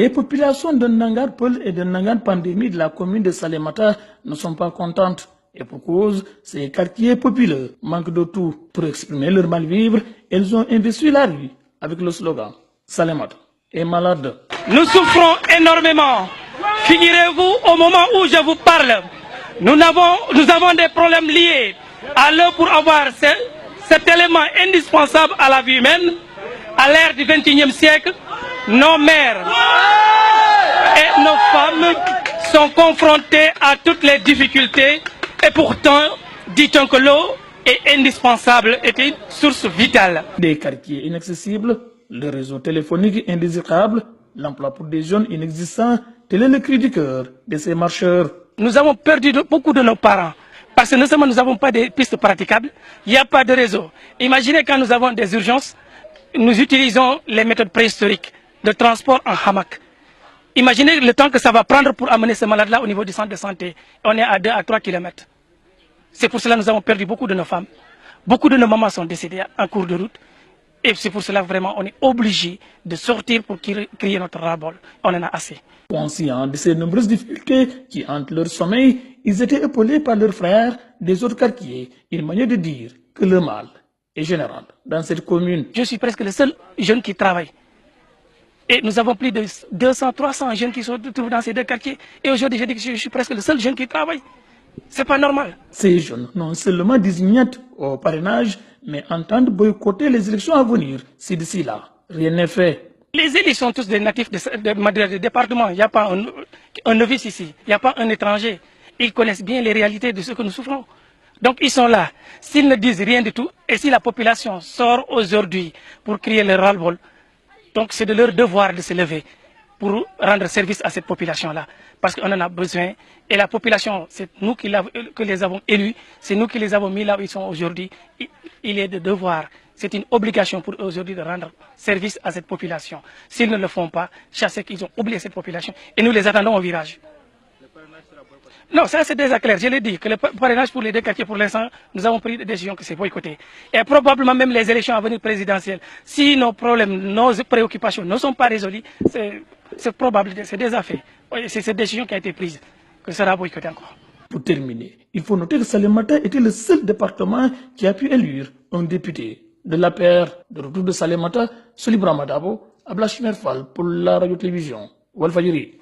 Les populations de Nangar Peul et de Nangar Pandémie de la commune de Salémata ne sont pas contentes. Et pour cause, ces quartiers populaires manquent de tout. Pour exprimer leur mal-vivre, elles ont investi la rue avec le slogan « Salémata est malade ». Nous souffrons énormément. Figurez-vous, au moment où je vous parle, nous avons des problèmes liés à l'eau pour avoir cet élément indispensable à la vie humaine. À l'ère du XXIe siècle, nos mères et nos femmes sont confrontées à toutes les difficultés et pourtant, dit-on que l'eau est indispensable, est une source vitale. Des quartiers inaccessibles, le réseau téléphonique indésirable, l'emploi pour des jeunes inexistants, tel est le cri du cœur de ces marcheurs. Nous avons perdu beaucoup de nos parents parce que non seulement nous n'avons pas de pistes praticables, il n'y a pas de réseau. Imaginez quand nous avons des urgences, nous utilisons les méthodes préhistoriques de transport en hamac. Imaginez le temps que ça va prendre pour amener ces malades-là au niveau du centre de santé. On est à 2 à 3 kilomètres. C'est pour cela que nous avons perdu beaucoup de nos femmes. Beaucoup de nos mamans sont décédées en cours de route. Et c'est pour cela vraiment on est obligé de sortir pour crier notre ras-le-bol. On en a assez. Conscients de ces nombreuses difficultés qui hantent leur sommeil, ils étaient épaulés par leurs frères des autres quartiers. Une manière de dire que le mal est général dans cette commune. Je suis presque le seul jeune qui travaille. Et nous avons plus de 200, 300 jeunes qui se trouvent dans ces deux quartiers. Et aujourd'hui, je dis que je suis presque le seul jeune qui travaille. C'est pas normal. Ces jeunes non seulement désignés au parrainage, mais entendent boycotter les élections à venir. Si d'ici là, rien n'est fait. Les élus sont tous des natifs de département. Il n'y a pas un novice ici. Il n'y a pas un étranger. Ils connaissent bien les réalités de ce que nous souffrons. Donc ils sont là. S'ils ne disent rien du tout, et si la population sort aujourd'hui pour crier le ras-le-bol, donc c'est de leur devoir de se lever pour rendre service à cette population-là. Parce qu'on en a besoin. Et la population, c'est nous qui les avons élus, c'est nous qui les avons mis là où ils sont aujourd'hui. Il est de devoir, c'est une obligation pour eux aujourd'hui de rendre service à cette population. S'ils ne le font pas, chasser qu'ils ont oublié cette population. Et nous les attendons au virage. Non, ça c'est déjà clair. Je l'ai dit, que le parrainage pour les deux quartiers, pour l'instant, nous avons pris des décisions que c'est boycotté. Et probablement même les élections à venir présidentielles, si nos problèmes, nos préoccupations ne sont pas résolues, c'est probable, c'est déjà fait. C'est cette décision qui a été prise, que sera boycottée encore. Pour terminer, il faut noter que Salémata était le seul département qui a pu élire un député de la paire de retour de Salémata, Solibra Madabo, Ablachimer Fall pour la radio-télévision Walfadjri.